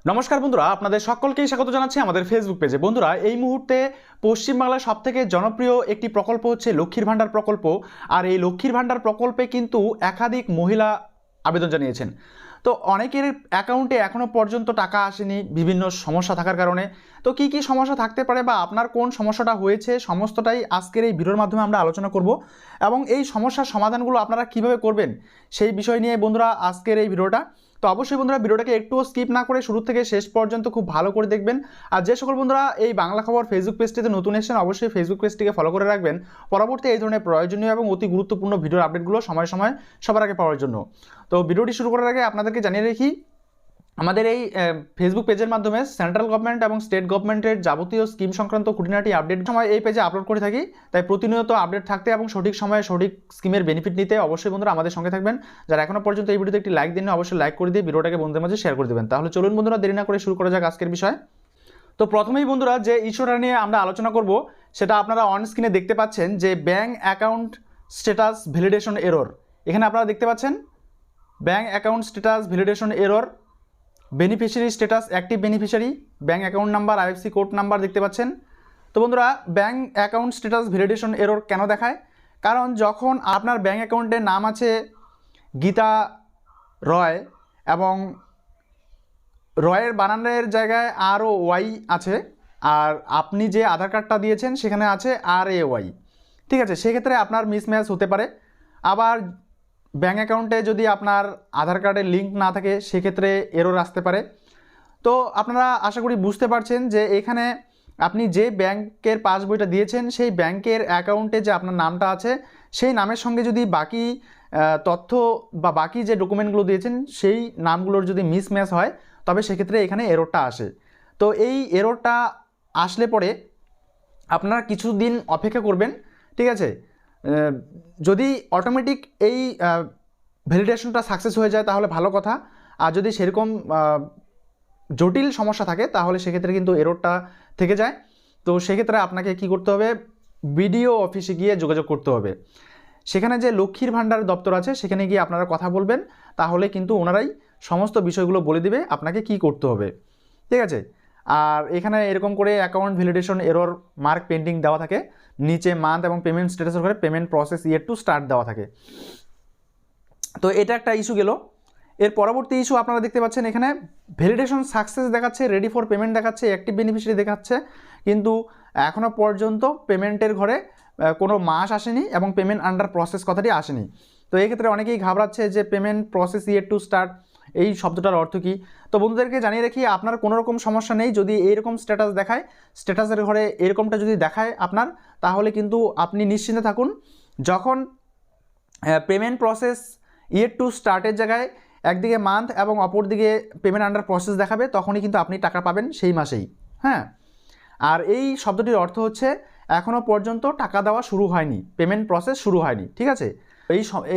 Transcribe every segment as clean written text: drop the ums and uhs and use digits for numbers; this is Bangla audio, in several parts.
নমস্কার বন্ধুরা, আপনাদের সকলকেই স্বাগত জানাচ্ছি আমাদের ফেসবুক পেজে। বন্ধুরা, এই মুহূর্তে পশ্চিমবাংলার সবথেকে জনপ্রিয় একটি প্রকল্প হচ্ছে লক্ষ্মীর ভাণ্ডার প্রকল্প। আর এই লক্ষ্মীর ভাণ্ডার প্রকল্পে কিন্তু একাধিক মহিলা আবেদন জানিয়েছেন। তো অনেকের অ্যাকাউন্টে এখনও পর্যন্ত টাকা আসেনি বিভিন্ন সমস্যা থাকার কারণে। তো কি কি সমস্যা থাকতে পারে বা আপনার কোন সমস্যাটা হয়েছে সমস্তটাই আজকের এই ভিডিওর মাধ্যমে আমরা আলোচনা করব, এবং এই সমস্যার সমাধানগুলো আপনারা কিভাবে করবেন সেই বিষয় নিয়ে বন্ধুরা আজকের এই ভিডিওটা। তো অবশ্যই বন্ধুরা ভিডিওটাকে একটুও স্কিপ না করে শুরু থেকে শেষ পর্যন্ত খুব ভালো করে দেখবেন। আর যে সকল বন্ধুরা এই বাংলা খবর ফেসবুক পেজটিতে নতুন এসেছেন অবশ্যই ফেসবুক পেজটিকে ফলো করে রাখবেন পরবর্তী এই ধরনের প্রয়োজনীয় এবং অতি গুরুত্বপূর্ণ ভিডিওর আপডেটগুলো সময় সময় সবার আগে পাওয়ার জন্য। তো ভিডিওটি শুরু করার আগে আপনাদেরকে জানিয়ে রাখি, আমাদের এই ফেসবুক পেজের মাধ্যমে সেন্ট্রাল গভর্নমেন্ট এবং স্টেট গভর্নমেন্টের যাবতীয় স্কিম সংক্রান্ত খুঁটিনাটি আপডেট সময় এই পেজে আপলোড করে থাকি। তাই প্রতিনিয়ত আপডেট থাকতে এবং সঠিক সময়ে সঠিক স্কিমের বেনিফিট নিতে অবশ্যই বন্ধুরা আমাদের সঙ্গে থাকবেন। যারা এখনো পর্যন্ত এই ভিডিওতে একটি লাইক দেন অবশ্যই লাইক করে দিয়ে ভিডিওটাকে বন্ধুদের মাঝে শেয়ার করে দেবেন। তাহলে চলুন বন্ধুরা দেরি না করে শুরু করা যাক আজকের বিষয়। তো প্রথমেই বন্ধুরা যে ইস্যুটা নিয়ে আমরা আলোচনা করব সেটা আপনারা অন স্ক্রিনে দেখতে পাচ্ছেন যে bank account status validation error. এখানে আপনারা দেখতে পাচ্ছেন bank account status validation error, beneficiary status active beneficiary, bank account number, IFC code number দেখতে পাচ্ছেন। তো বন্ধুরা, bank account status validation error কেন দেখায়? কারণ যখন আপনার ব্যাঙ্ক অ্যাকাউন্টের নাম আছে গীতা রয় এবং রয়ের বানানের জায়গায় আর ও ওয়াই আছে, আর আপনি যে আধার কার্ডটা দিয়েছেন সেখানে আছে আর এ ওয়াই, ঠিক আছে, সেক্ষেত্রে আপনার মিসম্যাচ হতে পারে। আবার ব্যাঙ্ক অ্যাকাউন্টে যদি আপনার আধার কার্ডের লিঙ্ক না থাকে সেক্ষেত্রে এরর আসতে পারে। তো আপনারা আশা করি বুঝতে পারছেন যে এখানে আপনি যে ব্যাংকের পাসবইটা দিয়েছেন সেই ব্যাংকের অ্যাকাউন্টে যে আপনার নামটা আছে সেই নামের সঙ্গে যদি বাকি তথ্য বা বাকি যে ডকুমেন্টগুলো দিয়েছেন সেই নামগুলোর যদি মিসম্যাচ হয় তবে সেক্ষেত্রে এখানে এররটা আসে। তো এই এররটা আসলে পরে আপনারা কিছুদিন অপেক্ষা করবেন, ঠিক আছে। যদি অটোমেটিক এই ভ্যালিডেশনটা সাকসেস হয়ে যায় তাহলে ভালো কথা, আর যদি সেরকম জটিল সমস্যা থাকে তাহলে সেক্ষেত্রে কিন্তু এররটা থেকে যায়। তো সেক্ষেত্রে আপনাকে কি করতে হবে, বিডিও অফিসে গিয়ে যোগাযোগ করতে হবে। সেখানে যে লক্ষ্মীর ভাণ্ডার দপ্তর আছে সেখানে গিয়ে আপনারা কথা বলবেন, তাহলে কিন্তু ওনারাই সমস্ত বিষয়গুলো বলে দিবে আপনাকে কি করতে হবে, ঠিক আছে। আর এখানে এরকম করে account validation error mark pending দেওয়া থাকে, নিচে মান্থ এবং পেমেন্ট স্ট্যাটাসের ঘরে পেমেন্ট প্রসেস ইয়ের টু স্টার্ট দেওয়া থাকে। তো এটা একটা ইস্যু গেল। এর পরবর্তী ইস্যু আপনারা দেখতে পাচ্ছেন এখানে ভ্যালিডেশন সাকসেস দেখাচ্ছে, রেডি ফর পেমেন্ট দেখাচ্ছে, অ্যাক্টিভ বেনিফিশিয়ারি দেখাচ্ছে, কিন্তু এখনও পর্যন্ত পেমেন্টের ঘরে কোনো মাস আসেনি এবং পেমেন্ট আন্ডার প্রসেস কথাটি আসেনি। তো এক্ষেত্রে অনেকেই ঘাবড়াচ্ছে যে পেমেন্ট প্রসেস ইয়ের টু স্টার্ট এই শব্দটার অর্থ কী। তো বন্ধুদেরকে জানিয়ে রাখি, আপনার কোনো রকম সমস্যা নেই যদি এইরকম স্ট্যাটাস দেখায়, স্ট্যাটাসের ঘরে এরকমটা যদি দেখায় আপনার, তাহলে কিন্তু আপনি নিশ্চিন্তে থাকুন। যখন পেমেন্ট প্রসেস ইয়ের টু স্টার্টের জায়গায় একদিকে মান্থ এবং অপরদিকে পেমেন্ট আন্ডার প্রসেস দেখাবে তখনই কিন্তু আপনি টাকা পাবেন সেই মাসেই। হ্যাঁ, আর এই শব্দটির অর্থ হচ্ছে এখনও পর্যন্ত টাকা দেওয়া শুরু হয়নি, পেমেন্ট প্রসেস শুরু হয়নি, ঠিক আছে।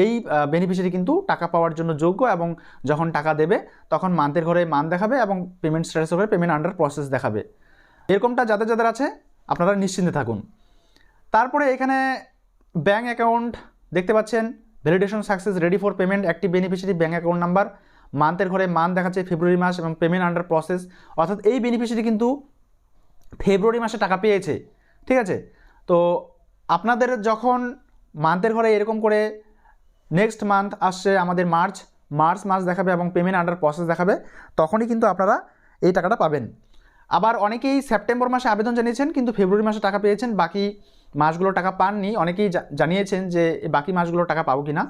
এই বেনিফিশিয়ারি কিন্তু টাকা পাওয়ার জন্য যোগ্য, এবং যখন টাকা দেবে তখন মান্থের ঘরে মান্থ দেখাবে এবং পেমেন্ট স্ট্যাটাসের ঘরে পেমেন্ট আন্ডার প্রসেস দেখাবে। এরকমটা যাদের যাদের আছে আপনারা নিশ্চিন্তে থাকুন। তারপরে এখানে ব্যাঙ্ক অ্যাকাউন্ট দেখতে পাচ্ছেন, validation success, ready for payment, active beneficiary, bank account number, মান্থের ঘরে মান্থ দেখাচ্ছে ফেব্রুয়ারি মাস এবং পেমেন্ট আন্ডার প্রসেস, অর্থাৎ এই বেনিফিশিয়ারি কিন্তু ফেব্রুয়ারি মাসে টাকা পেয়েছে, ঠিক আছে। তো আপনাদের যখন মান্থের ঘরে এরকম করে নেক্সট মান্থ আসছে আমাদের মার্চ মাস দেখাবে এবং পেমেন্ট আন্ডার প্রসেস দেখাবে, তখনই কিন্তু আপনারা এই টাকাটা পাবেন। আবার অনেকেই সেপ্টেম্বর মাসে আবেদন জানিয়েছেন কিন্তু ফেব্রুয়ারি মাসে টাকা পেয়েছেন, বাকি মাসগুলো টাকা পাননি। অনেকেই জানিয়েছেন যে বাকি মাসগুলো টাকা পাবো কি না।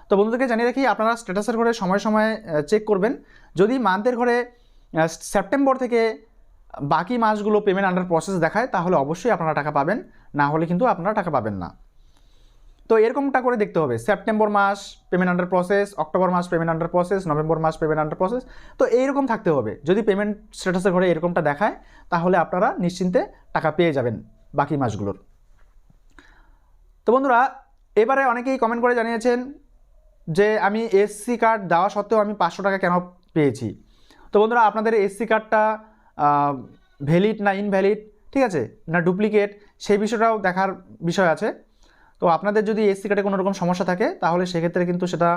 তো বন্ধুদেরকে জানিয়ে রাখি, আপনারা স্ট্যাটাসের ঘরে সময় সময় চেক করবেন। যদি মান্থের ঘরে সেপ্টেম্বর থেকে বাকি মাসগুলো পেমেন্ট আন্ডার প্রসেস দেখায় তাহলে অবশ্যই আপনারা টাকা পাবেন, না হলে কিন্তু আপনারা টাকা পাবেন না। তো এরকমটা করে দেখতে হবে, সেপ্টেম্বর মাস পেমেন্ট আন্ডার প্রসেস, অক্টোবর মাস পেমেন্ট আন্ডার প্রসেস, নভেম্বর মাস পেমেন্ট আন্ডার প্রসেস। তো এইরকম থাকতে হবে। যদি পেমেন্ট স্ট্যাটাসের ঘরে এরকমটা দেখায় তাহলে আপনারা নিশ্চিন্তে টাকা পেয়ে যাবেন বাকি মাসগুলোর। তো বন্ধুরা, এবারে অনেকেই কমেন্ট করে জানিয়েছেন যে আমি এসসি কার্ড দেওয়া সত্ত্বেও আমি 500 টাকা কেন পেয়েছি। তো বন্ধুরা, আপনাদের এসসি কার্ডটা ভ্যালিড না ইনভ্যালিড, ঠিক আছে, না ডুপ্লিকেট, সেই বিষয়টাও দেখার বিষয় আছে। তো আপনাদের যদি এসসি কার্ডে কোনো রকম সমস্যা থাকে তাহলে সেক্ষেত্রে কিন্তু সেটা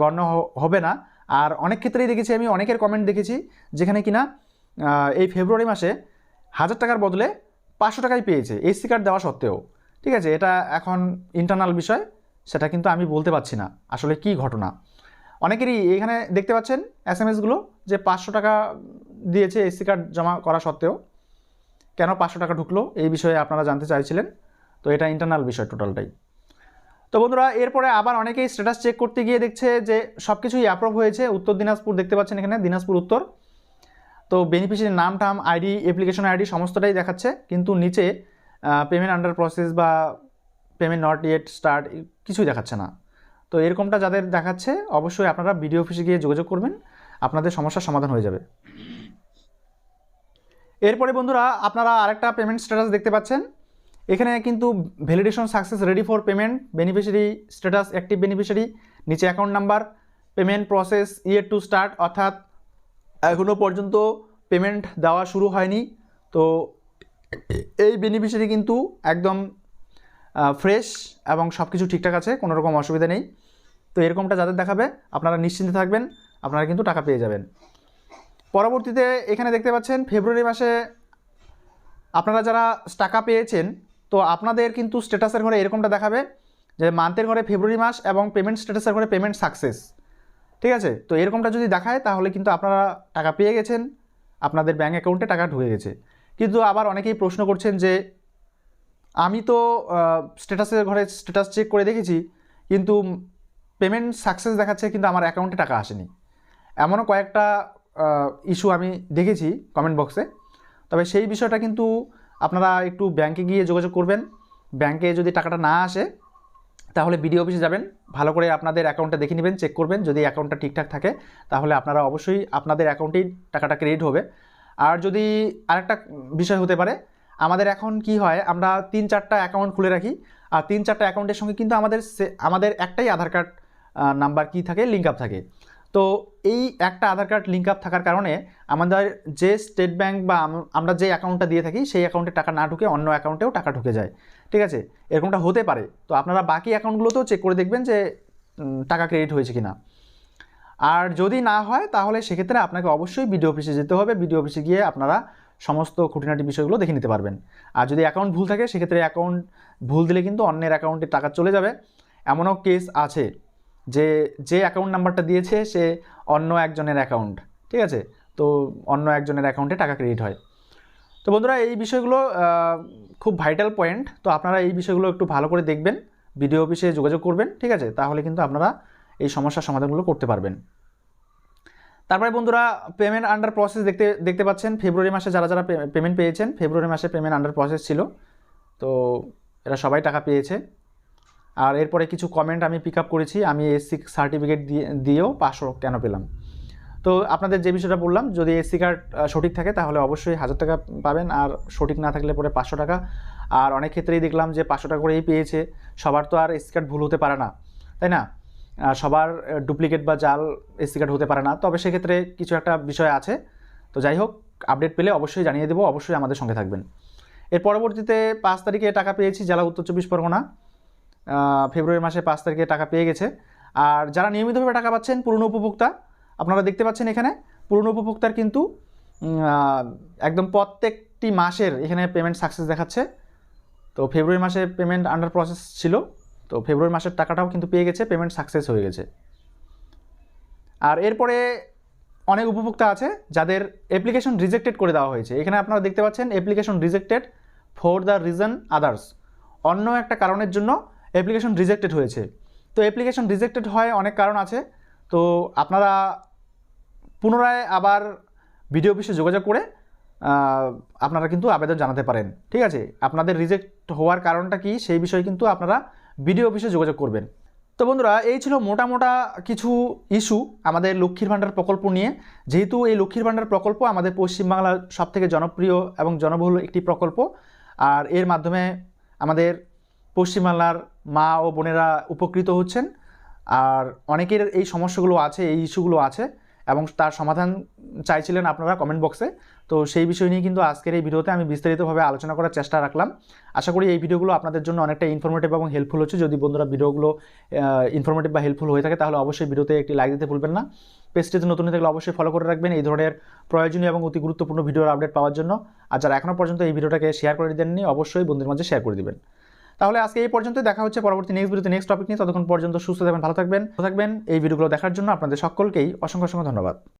গণ্য হবে না। আর অনেক ক্ষেত্রেই দেখেছি আমি, অনেকের কমেন্ট দেখেছি যেখানে কিনা এই ফেব্রুয়ারি মাসে 1000 টাকার বদলে 500 টাকাই পেয়েছে এসসি কার্ড দেওয়া সত্ত্বেও। ঠিক আছে, এটা এখন ইন্টারনাল বিষয়, সেটা কিন্তু আমি বলতে পারছি না আসলে কি ঘটনা। অনেকেরই এখানে দেখতে পাচ্ছেন এসএমএসগুলো যে 500 টাকা দিয়েছে এসসি কার্ড জমা করা সত্ত্বেও, কেন 500 টাকা ঢুকলো এই বিষয়ে আপনারা জানতে চাইছিলেন। তো এটা ইন্টারনাল বিষয় টোটালটাই। তো বন্ধুরা, এরপরে আবার অনেকেই স্ট্যাটাস চেক করতে গিয়ে দেখছে যে সব কিছুই অ্যাপ্রুভ হয়েছে। উত্তর দিনাজপুর দেখতে পাচ্ছেন এখানে, দিনাজপুর উত্তর। তো বেনিফিশিয়ারির নাম টাম আইডি অ্যাপ্লিকেশন আইডি সমস্তটাই দেখাচ্ছে, কিন্তু নিচে পেমেন্ট আন্ডার প্রসেস বা পেমেন্ট নট ইয়েট স্টার্ট কিছুই দেখাচ্ছে না। তো এরকমটা যাদের দেখাচ্ছে অবশ্যই আপনারা বিডিও অফিসে গিয়ে যোগাযোগ করবেন, আপনাদের সমস্যার সমাধান হয়ে যাবে। এরপরে বন্ধুরা, আপনারা আরেকটা পেমেন্ট স্ট্যাটাস দেখতে পাচ্ছেন এখানে, কিন্তু validation success ready for payment, beneficiary status active beneficiary, নিচে account number, payment process yet to start, অর্থাৎ এখনও পর্যন্ত পেমেন্ট দেওয়া শুরু হয়নি। তো এই বেনিফিশিয়ারি কিন্তু একদম ফ্রেশ এবং সব কিছু ঠিকঠাক আছে, কোনো রকম অসুবিধা নেই। তো এরকমটা যাদের দেখাবে আপনারা নিশ্চিন্তে থাকবেন, আপনারা কিন্তু টাকা পেয়ে যাবেন। পরবর্তীতে এখানে দেখতে পাচ্ছেন ফেব্রুয়ারি মাসে আপনারা যারা টাকা পেয়েছেন, তো আপনাদের কিন্তু স্ট্যাটাসের ঘরে এরকমটা দেখাবে যে মান্থের ঘরে ফেব্রুয়ারি মাস এবং পেমেন্ট স্ট্যাটাসের ঘরে পেমেন্ট সাকসেস। ঠিক আছে, তো এরকমটা যদি দেখায় তাহলে কিন্তু আপনারা টাকা পেয়ে গেছেন, আপনাদের ব্যাঙ্ক অ্যাকাউন্টে টাকা ঢুকে গেছে। কিন্তু আবার অনেকেই প্রশ্ন করছেন যে আমি তো স্ট্যাটাসের ঘরে স্ট্যাটাস চেক করে দেখেছি কিন্তু পেমেন্ট সাকসেস দেখাচ্ছে কিন্তু আমার অ্যাকাউন্টে টাকা আসেনি। এমনও কয়েকটা ইস্যু আমি দেখেছি কমেন্ট বক্সে। তবে সেই বিষয়টা কিন্তু আপনারা একটু ব্যাংকে গিয়ে যোগাযোগ করবেন। ব্যাংকে যদি টাকাটা না আসে তাহলে বিডিও অফিসে যাবেন, ভালো করে আপনাদের অ্যাকাউন্টটা দেখে নেবেন, চেক করবেন। যদি অ্যাকাউন্টটা ঠিকঠাক থাকে তাহলে আপনারা অবশ্যই আপনাদের অ্যাকাউন্টেই টাকাটা ক্রেডিট হবে। আর যদি আরেকটা বিষয় হতে পারে, আমাদের এখন কি হয়, আমরা 3-4টা অ্যাকাউন্ট খুলে রাখি, আর 3-4টা অ্যাকাউন্টের সঙ্গে কিন্তু আমাদের একটাই আধার কার্ড নাম্বার কি থাকে, লিঙ্ক আপ থাকে। তো এই একটা আধার কার্ড লিঙ্ক আপ থাকার কারণে আমাদের যে স্টেট ব্যাংক বা আমরা যে অ্যাকাউন্টটা দিয়ে থাকি সেই অ্যাকাউন্টে টাকা না ঢুকে অন্য অ্যাকাউন্টেও টাকা ঢুকে যায়। ঠিক আছে, এরকমটা হতে পারে। তো আপনারা বাকি অ্যাকাউন্টগুলোতেও চেক করে দেখবেন যে টাকা ক্রেডিট হয়েছে কিনা। আর যদি না হয় তাহলে সেক্ষেত্রে আপনাকে অবশ্যই বিডিও অফিসে যেতে হবে। বিডিও অফিসে গিয়ে আপনারা সমস্ত খুঁটিনাটি বিষয়গুলো দেখে নিতে পারবেন। আর যদি অ্যাকাউন্ট ভুল থাকে সেক্ষেত্রে অ্যাকাউন্ট ভুল দিলে কিন্তু অন্যের অ্যাকাউন্টে টাকা চলে যাবে। এমনও কেস আছে যে অ্যাকাউন্ট নাম্বারটা দিয়েছে সে অন্য একজনের অ্যাকাউন্ট। ঠিক আছে, তো অন্য একজনের অ্যাকাউন্টে টাকা ক্রেডিট হয়। তো বন্ধুরা, এই বিষয়গুলো খুব ভাইটাল পয়েন্ট। তো আপনারা এই বিষয়গুলো একটু ভালো করে দেখবেন, বিডিও অফিসে যোগাযোগ করবেন। ঠিক আছে, তাহলে কিন্তু আপনারা এই সমস্যার সমাধানগুলো করতে পারবেন। তারপরে বন্ধুরা, পেমেন্ট আন্ডার প্রসেস দেখতে পাচ্ছেন ফেব্রুয়ারি মাসে যারা যারা পেমেন্ট পেয়েছেন, ফেব্রুয়ারি মাসে পেমেন্ট আন্ডার প্রসেস ছিল, তো এরা সবাই টাকা পেয়েছে। আর এরপরে কিছু কমেন্ট আমি পিক আপ করেছি, আমি এসসি সার্টিফিকেট দিয়েও 500 কেন পেলাম। তো আপনাদের যে বিষয়টা বললাম, যদি এসসি কার্ড সঠিক থাকে তাহলে অবশ্যই 1000 টাকা পাবেন, আর সঠিক না থাকলে পরে 500 টাকা। আর অনেক ক্ষেত্রেই দেখলাম যে 500 টাকা করেই পেয়েছে। সবার তো আর এসসি কার্ড ভুল হতে পারে না, তাই না? সবার ডুপ্লিকেট বা জাল এসসি কার্ড হতে পারে না। তবে সেক্ষেত্রে কিছু একটা বিষয় আছে। তো যাই হোক, আপডেট পেলে অবশ্যই জানিয়ে দেবো, অবশ্যই আমাদের সঙ্গে থাকবেন। এর পরবর্তীতে 5 তারিখে টাকা পেয়েছি, জেলা উত্তর 24 পরগনা। ফেব্রুয়ারি মাসে 5 তারিখে টাকা পেয়ে গেছে। আর যারা নিয়মিতভাবে টাকা পাচ্ছেন, পুরনো উপভোক্তা, আপনারা দেখতে পাচ্ছেন এখানে পুরনো উপভোক্তার কিন্তু একদম প্রত্যেকটি মাসের এখানে পেমেন্ট সাকসেস দেখাচ্ছে। তো ফেব্রুয়ারি মাসে পেমেন্ট আন্ডার প্রসেস ছিল, তো ফেব্রুয়ারি মাসের টাকাটাও কিন্তু পেয়ে গেছে, পেমেন্ট সাকসেস হয়ে গেছে। আর এরপরে অনেক উপভোক্তা আছে যাদের অ্যাপ্লিকেশন রিজেক্টেড করে দেওয়া হয়েছে। এখানে আপনারা দেখতে পাচ্ছেন application rejected for the reason others, অন্য একটা কারণের জন্য অ্যাপ্লিকেশন রিজেক্টেড হয়েছে। তো অ্যাপ্লিকেশন রিজেক্টেড হয় অনেক কারণ আছে। তো আপনারা পুনরায় আবার বিডিও অফিসে যোগাযোগ করে আপনারা কিন্তু আবেদন জানাতে পারেন। ঠিক আছে, আপনাদের রিজেক্ট হওয়ার কারণটা কি সেই বিষয়ে কিন্তু আপনারা বিডিও অফিসে যোগাযোগ করবেন। তো বন্ধুরা, এই ছিল মোটা কিছু ইস্যু আমাদের লক্ষ্মীর ভাণ্ডার প্রকল্প নিয়ে। যেহেতু এই লক্ষ্মীর ভাণ্ডার প্রকল্প আমাদের পশ্চিমবাংলার সবথেকে জনপ্রিয় এবং জনবহুল একটি প্রকল্প, আর এর মাধ্যমে আমাদের পশ্চিমবাংলার মা ও বোনেরা উপকৃত হচ্ছেন। আর অনেকের এই সমস্যাগুলো আছে, এই ইস্যুগুলো আছে, এবং তার সমাধান চাইছিলেন আপনারা কমেন্ট বক্সে। তো সেই বিষয় নিয়ে কিন্তু আজকের এই ভিডিওতে আমি বিস্তারিতভাবে আলোচনা করার চেষ্টা রাখলাম। আশা করি এই ভিডিওগুলো আপনাদের জন্য অনেকটা ইনফরমেটিভ এবং হেল্পফুল হচ্ছে। যদি বন্ধুরা ভিডিওগুলো ইনফরমেটিভ বা হেল্পফুল হয়ে থাকে তাহলে অবশ্যই ভিডিওতে একটি লাইক দিতে ভুলবেন না। পেজটিতে নতুন হয়ে থাকলে অবশ্যই ফলো করে রাখবেন এই ধরনের প্রয়োজনীয় এবং অতি গুরুত্বপূর্ণ ভিডিওর আপডেট পাওয়ার জন্য। আর যারা এখনও পর্যন্ত এই ভিডিওটাকে শেয়ার করে দেননি অবশ্যই বন্ধুদের মাঝে শেয়ার করে দিবেন। তাহলে আজকে এই পর্যন্ত, দেখা হচ্ছে পরবর্তী নেক্সট ভিডিওতে নেক্সট টপিক নিয়ে। ততক্ষণ পর্যন্ত সুস্থ থাকবেন, ভালো থাকবেন। এই ভিডিওগুলো দেখার জন্য আপনাদের সকলকেই অসংখ্য ধন্যবাদ।